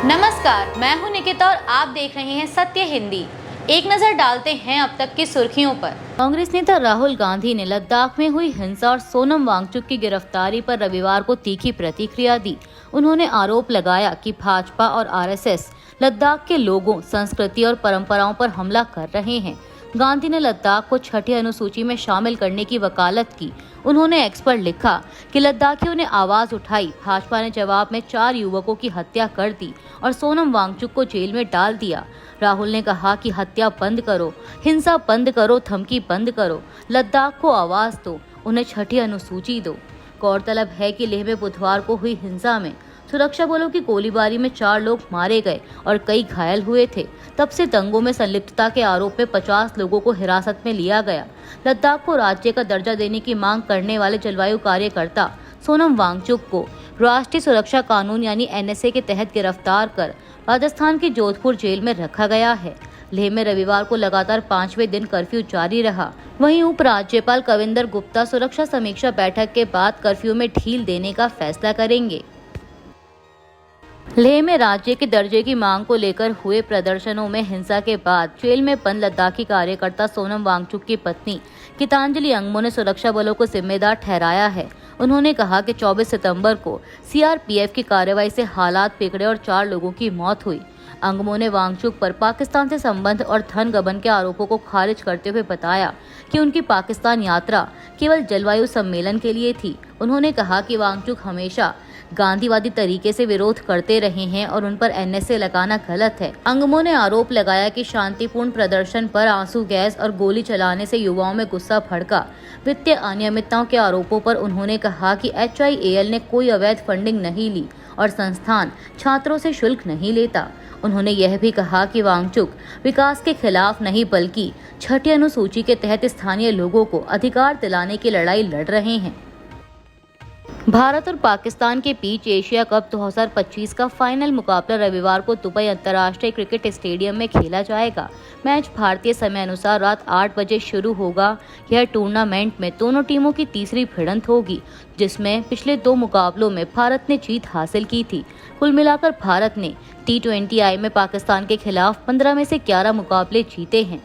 नमस्कार, मैं हूं निकिता और आप देख रहे हैं सत्य हिंदी। एक नजर डालते हैं अब तक की सुर्खियों पर। कांग्रेस नेता राहुल गांधी ने लद्दाख में हुई हिंसा और सोनम वांगचुक की गिरफ्तारी पर रविवार को तीखी प्रतिक्रिया दी। उन्होंने आरोप लगाया कि भाजपा और आरएसएस लद्दाख के लोगों, संस्कृति और परंपराओं पर हमला कर रहे हैं। गांधी ने लद्दाख को छठी अनुसूची में शामिल करने की वकालत की। उन्होंने एक्स पर लिखा कि लद्दाखियों ने आवाज उठाई, भाजपा ने जवाब में 4 युवकों की हत्या कर दी और सोनम वांगचुक को जेल में डाल दिया। राहुल ने कहा कि हत्या बंद करो, हिंसा बंद करो, धमकी बंद करो, लद्दाख को आवाज दो, उन्हें छठी अनुसूची दो। गौरतलब है कि लेह में बुधवार को हुई हिंसा में सुरक्षा बलों की गोलीबारी में 4 लोग मारे गए और कई घायल हुए थे। तब से दंगों में संलिप्तता के आरोप में 50 लोगों को हिरासत में लिया गया। लद्दाख को राज्य का दर्जा देने की मांग करने वाले जलवायु कार्यकर्ता सोनम वांगचुक को राष्ट्रीय सुरक्षा कानून यानी एनएसए के तहत गिरफ्तार कर राजस्थान की जोधपुर जेल में रखा गया है। लेह में रविवार को लगातार 5वें दिन कर्फ्यू जारी रहा। वहीं उपराज्यपाल कविंदर गुप्ता सुरक्षा समीक्षा बैठक के बाद कर्फ्यू में ढील देने का फैसला करेंगे। लेह में राज्य के दर्जे की मांग को लेकर हुए प्रदर्शनों में हिंसा के बाद जेल में बंद लद्दाखी कार्यकर्ता सोनम वांगचुक की पत्नी गीतांजलि अंगमो ने सुरक्षा बलों को जिम्मेदार ठहराया है। उन्होंने कहा कि 24 सितंबर को सीआरपीएफ की कार्रवाई से हालात बिगड़े और 4 लोगों की मौत हुई। अंगमो ने वांगचुक पर पाकिस्तान से संबंध और धन गबन के आरोपों को खारिज करते हुए बताया कि उनकी पाकिस्तान यात्रा केवल जलवायु सम्मेलन के लिए थी। उन्होंने कहा कि वांगचुक हमेशा गांधीवादी तरीके से विरोध करते रहे हैं और उन पर एनएसए लगाना गलत है। अंगमो ने आरोप लगाया कि शांतिपूर्ण प्रदर्शन पर आंसू गैस और गोली चलाने से युवाओं में गुस्सा भड़का। वित्तीय अनियमितताओं के आरोपों पर उन्होंने कहा कि HIAL ने कोई अवैध फंडिंग नहीं ली और संस्थान छात्रों से शुल्क नहीं लेता। उन्होंने यह भी कहा कि वांगचुक विकास के खिलाफ नहीं बल्कि छठी अनुसूची के तहत स्थानीय लोगों को अधिकार दिलाने की लड़ाई लड़ रहे हैं। भारत और पाकिस्तान के बीच एशिया कप 2025 का फाइनल मुकाबला रविवार को दुबई अंतर्राष्ट्रीय क्रिकेट स्टेडियम में खेला जाएगा। मैच भारतीय समय अनुसार रात 8 बजे शुरू होगा। यह टूर्नामेंट में दोनों टीमों की तीसरी भिड़ंत होगी, जिसमें पिछले 2 मुकाबलों में भारत ने जीत हासिल की थी। कुल मिलाकर भारत ने T20I में पाकिस्तान के खिलाफ 15 में से 11 मुकाबले जीते हैं।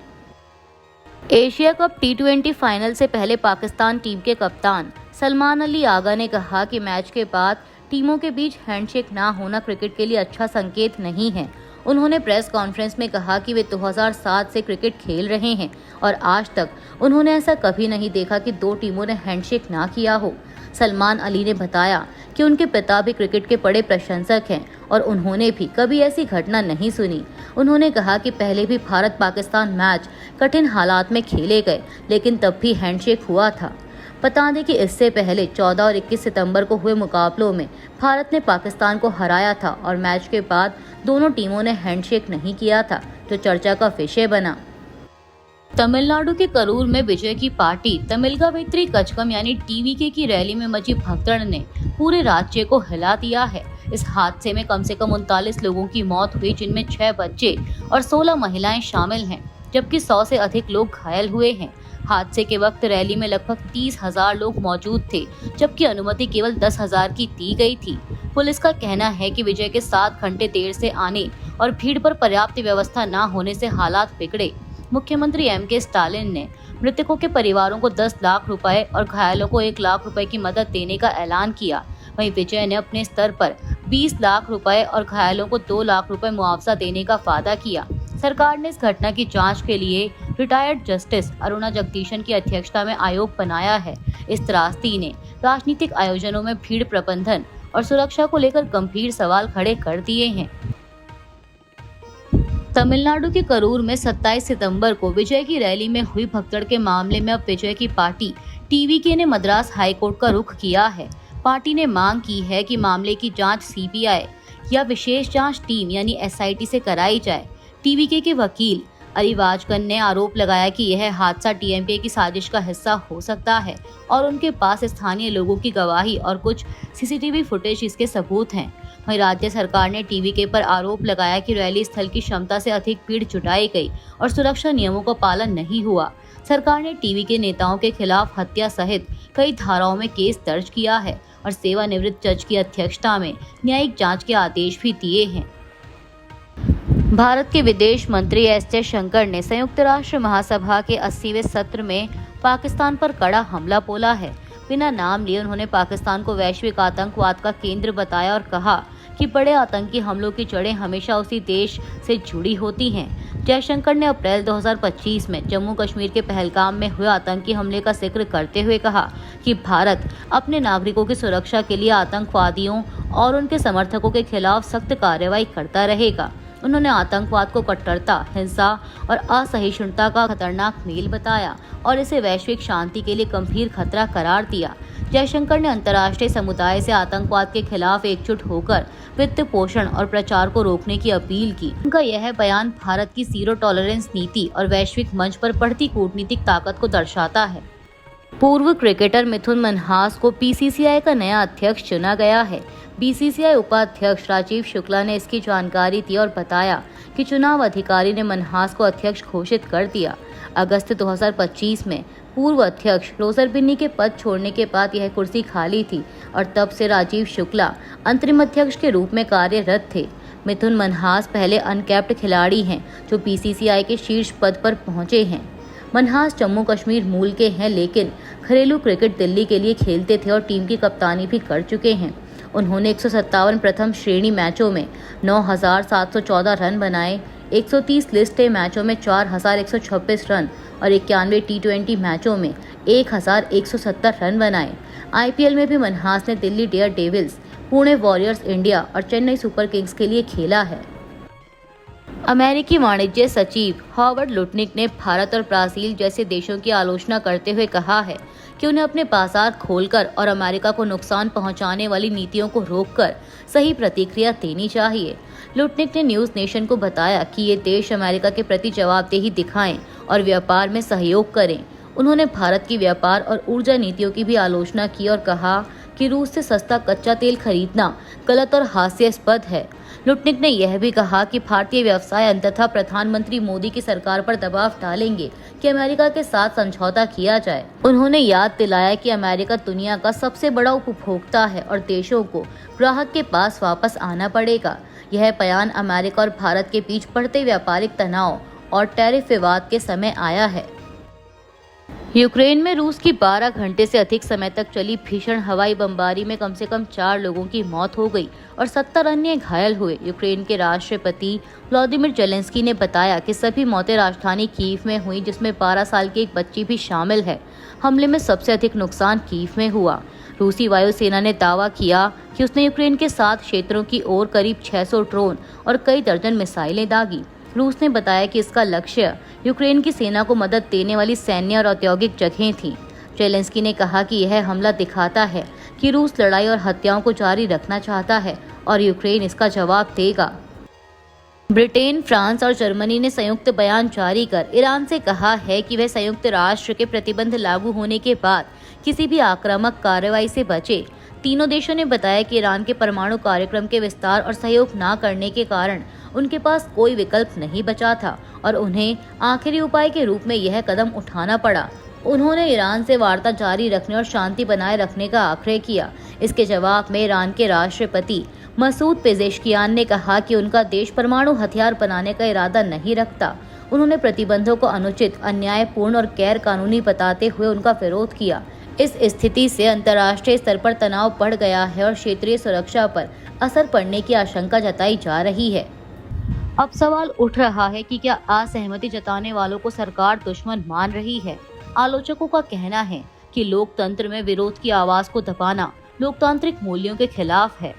एशिया कप T20 फाइनल से पहले पाकिस्तान टीम के कप्तान सलमान अली आगा ने कहा कि मैच के बाद टीमों के बीच हैंडशेक ना होना क्रिकेट के लिए अच्छा संकेत नहीं है। उन्होंने प्रेस कॉन्फ्रेंस में कहा कि वे 2007 से क्रिकेट खेल रहे हैं और आज तक उन्होंने ऐसा कभी नहीं देखा कि 2 टीमों ने हैंडशेक ना किया हो। सलमान अली ने बताया कि उनके पिता भी क्रिकेट के बड़े प्रशंसक हैं और उन्होंने भी कभी ऐसी घटना नहीं सुनी। उन्होंने कहा कि पहले भी भारत पाकिस्तान मैच कठिन हालात में खेले गए, लेकिन तब भी हैंडशेक हुआ था। बता दें कि इससे पहले 14 और 21 सितंबर को हुए मुकाबलों में भारत ने पाकिस्तान को हराया था और मैच के बाद दोनों टीमों ने हैंडशेक नहीं किया था, जो चर्चा का विषय बना। तमिलनाडु के करूर में विजय की पार्टी तमिलगा वेत्री कचकम यानी TVK की रैली में मची भगदड़ ने पूरे राज्य को हिला दिया है। इस हादसे में कम से कम 39 लोगों की मौत हुई, जिनमें 6 बच्चे और 16 महिलाएं शामिल हैं, जबकि 100 से अधिक लोग घायल हुए हैं। हादसे के वक्त रैली में लगभग 30,000 लोग मौजूद थे, जबकि अनुमति केवल 10,000 की दी गई थी। पुलिस का कहना है कि विजय के 7 घंटे देर से आने और भीड़ पर पर्याप्त व्यवस्था न होने से हालात बिगड़े। मुख्यमंत्री MK स्टालिन ने मृतकों के परिवारों को 10 लाख रुपए और घायलों को 1 लाख रुपए की मदद देने का ऐलान किया। वहीं विजय ने अपने स्तर पर 20 लाख रुपए और घायलों को 2 लाख रुपए मुआवजा देने का वादा किया। सरकार ने इस घटना की जांच के लिए रिटायर्ड जस्टिस अरुणा जगदीशन की अध्यक्षता में आयोग बनाया है। इस त्रासदी ने राजनीतिक आयोजनों में भीड़ प्रबंधन और सुरक्षा को लेकर गंभीर सवाल खड़े कर दिए हैं। तमिलनाडु के करूर में 27 सितंबर को विजय की रैली में हुई भगदड़ के मामले में अब विजय की पार्टी TVK ने मद्रास हाईकोर्ट का रुख किया है। पार्टी ने मांग की है कि मामले की जांच CBI या विशेष जांच टीम यानी SIT से कराई जाए। TVK के वकील अरिवाजगन ने आरोप लगाया कि यह हादसा DMK की साजिश का हिस्सा हो सकता है और उनके पास स्थानीय लोगों की गवाही और कुछ CCTV फुटेज इसके सबूत हैं। वहीं राज्य सरकार ने TVK पर आरोप लगाया कि रैली स्थल की क्षमता से अधिक भीड़ जुटाई गई और सुरक्षा नियमों का पालन नहीं हुआ। सरकार ने TVK नेताओं के खिलाफ हत्या सहित कई धाराओं में केस दर्ज किया है और सेवानिवृत्त जज की अध्यक्षता में न्यायिक जांच के आदेश भी दिए हैं। भारत के विदेश मंत्री एस जयशंकर ने संयुक्त राष्ट्र महासभा के 80वें सत्र में पाकिस्तान पर कड़ा हमला बोला है। बिना नाम लिए उन्होंने पाकिस्तान को वैश्विक आतंकवाद का केंद्र बताया और कहा कि बड़े आतंकी हमलों की जड़ें हमेशा उसी देश से जुड़ी होती हैं। जयशंकर ने अप्रैल 2025 में जम्मू कश्मीर के पहलगाम में हुए आतंकी हमले का जिक्र करते हुए कहा कि भारत अपने नागरिकों की सुरक्षा के लिए आतंकवादियों और उनके समर्थकों के खिलाफ सख्त कार्रवाई करता रहेगा। उन्होंने आतंकवाद को कट्टरता, हिंसा और असहिष्णुता का खतरनाक मेल बताया और इसे वैश्विक शांति के लिए गंभीर खतरा करार दिया। जयशंकर ने अंतर्राष्ट्रीय समुदाय से आतंकवाद के खिलाफ एकजुट होकर वित्त पोषण और प्रचार को रोकने की अपील की। उनका यह बयान भारत की जीरो टॉलरेंस नीति और वैश्विक मंच पर बढ़ती कूटनीतिक ताकत को दर्शाता है। पूर्व क्रिकेटर मिथुन मनहास को बीसीसीआई का नया अध्यक्ष चुना गया है। बीसीसीआई उपाध्यक्ष राजीव शुक्ला ने इसकी जानकारी दी और बताया कि चुनाव अधिकारी ने मनहास को अध्यक्ष घोषित कर दिया। अगस्त 2025 में पूर्व अध्यक्ष रोजर बिन्नी के पद छोड़ने के बाद यह कुर्सी खाली थी और तब से राजीव शुक्ला अंतरिम अध्यक्ष के रूप में कार्यरत थे। मिथुन मनहास पहले अनकैप्ड खिलाड़ी हैं जो बीसीसीआई के शीर्ष पद पर पहुंचे हैं। मनहास जम्मू कश्मीर मूल के हैं, लेकिन घरेलू क्रिकेट दिल्ली के लिए खेलते थे और टीम की कप्तानी भी कर चुके हैं। उन्होंने 157 प्रथम श्रेणी मैचों में 9,714 रन बनाए, 130 लिस्ट ए मैचों में 4,126 रन और 91 टी20 मैचों में 1,170 रन बनाए। आईपीएल में भी मनहास ने Delhi Daredevils, Pune Warriors India और चेन्नई सुपर किंग्स के लिए खेला है। अमेरिकी वाणिज्य सचिव हॉवर्ड लुटनिक ने भारत और ब्राजील जैसे देशों की आलोचना करते हुए कहा है कि उन्हें अपने बाजार खोलकर और अमेरिका को नुकसान पहुंचाने वाली नीतियों को रोककर सही प्रतिक्रिया देनी चाहिए। लुटनिक ने न्यूज नेशन को बताया कि ये देश अमेरिका के प्रति जवाबदेही दिखाएं और व्यापार में सहयोग करें। उन्होंने भारत की व्यापार और ऊर्जा नीतियों की भी आलोचना की और कहा कि रूस से सस्ता कच्चा तेल खरीदना गलत और हास्यास्पद है। लुटनिक ने यह भी कहा कि भारतीय व्यवसाय अंततः प्रधानमंत्री मोदी की सरकार पर दबाव डालेंगे कि अमेरिका के साथ समझौता किया जाए। उन्होंने याद दिलाया कि अमेरिका दुनिया का सबसे बड़ा उपभोक्ता है और देशों को ग्राहक के पास वापस आना पड़ेगा। यह बयान अमेरिका और भारत के बीच बढ़ते व्यापारिक तनाव और टैरिफ विवाद के समय आया है। यूक्रेन में रूस की 12 घंटे से अधिक समय तक चली भीषण हवाई बमबारी में कम से कम 4 लोगों की मौत हो गई और 70 अन्य घायल हुए। यूक्रेन के राष्ट्रपति व्लादिमीर जेलेंस्की ने बताया कि सभी मौतें राजधानी कीव में हुई, जिसमें 12 साल की एक बच्ची भी शामिल है। हमले में सबसे अधिक नुकसान कीव में हुआ। रूसी वायुसेना ने दावा किया कि उसने यूक्रेन के 7 क्षेत्रों की ओर करीब 600 ड्रोन और कई दर्जन मिसाइलें दागी। रूस ने बताया कि इसका लक्ष्य यूक्रेन की सेना को मदद देने वाली सैन्य और औद्योगिक जगहें थीं। जेलेंस्की ने कहा कि यह हमला दिखाता है कि रूस लड़ाई और हत्याओं को जारी रखना चाहता है और यूक्रेन इसका जवाब देगा। ब्रिटेन, फ्रांस और जर्मनी ने संयुक्त बयान जारी कर ईरान से कहा है कि वह संयुक्त राष्ट्र के प्रतिबंध लागू होने के बाद किसी भी आक्रामक कार्रवाई से बचे। तीनों देशों ने बताया कि ईरान के परमाणु कार्यक्रम के विस्तार और सहयोग न करने के कारण उनके पास कोई विकल्प नहीं बचा था और उन्हें आखिरी उपाय के रूप में यह कदम उठाना पड़ा। उन्होंने ईरान से वार्ता जारी रखने और शांति बनाए रखने का आग्रह किया। इसके जवाब में ईरान के राष्ट्रपति मसूद पेजेश्कियान ने कहा कि उनका देश परमाणु हथियार बनाने का इरादा नहीं रखता। उन्होंने प्रतिबंधों को अनुचित, अन्यायपूर्ण और गैर कानूनी बताते हुए उनका विरोध किया। इस स्थिति से अंतर्राष्ट्रीय स्तर पर तनाव बढ़ गया है और क्षेत्रीय सुरक्षा पर असर पड़ने की आशंका जताई जा रही है। अब सवाल उठ रहा है कि क्या असहमति जताने वालों को सरकार दुश्मन मान रही है। आलोचकों का कहना है कि लोकतंत्र में विरोध की आवाज को दबाना लोकतांत्रिक मूल्यों के खिलाफ है।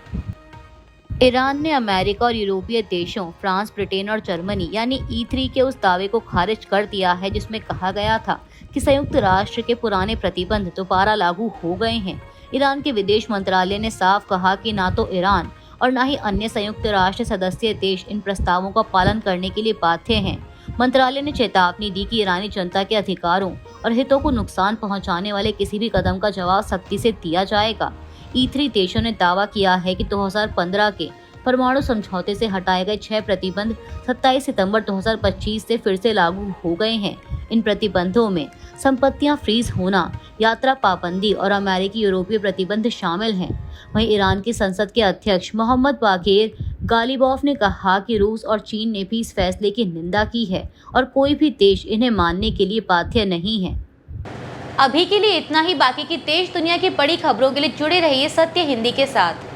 ईरान ने अमेरिका और यूरोपीय देशों फ्रांस, ब्रिटेन और जर्मनी यानी E3 के उस दावे को खारिज कर दिया है जिसमें कहा गया था कि संयुक्त राष्ट्र के पुराने प्रतिबंध दोबारा लागू हो गए हैं। ईरान के विदेश मंत्रालय ने साफ कहा कि ना तो ईरान और न ही अन्य संयुक्त राष्ट्र सदस्य देश इन प्रस्तावों का पालन करने के लिए बाध्य हैं। मंत्रालय ने चेतावनी दी कि ईरानी जनता के अधिकारों और हितों को नुकसान पहुंचाने वाले किसी भी कदम का जवाब सख्ती से दिया जाएगा। E3 देशों ने दावा किया है कि 2015 के परमाणु समझौते से हटाए गए 6 प्रतिबंध 27 सितंबर 2025 से फिर से लागू हो गए हैं। इन प्रतिबंधों में संपत्तियां फ्रीज होना, यात्रा पाबंदी और अमेरिकी यूरोपीय प्रतिबंध शामिल हैं। वहीं ईरान की संसद के अध्यक्ष मोहम्मद बागेर गालिबॉफ ने कहा कि रूस और चीन ने भी इस फैसले की निंदा की है और कोई भी देश इन्हें मानने के लिए बाध्य नहीं है। अभी के लिए इतना ही। बाकी की देश दुनिया की बड़ी खबरों के लिए जुड़े रहिए सत्य हिंदी के साथ।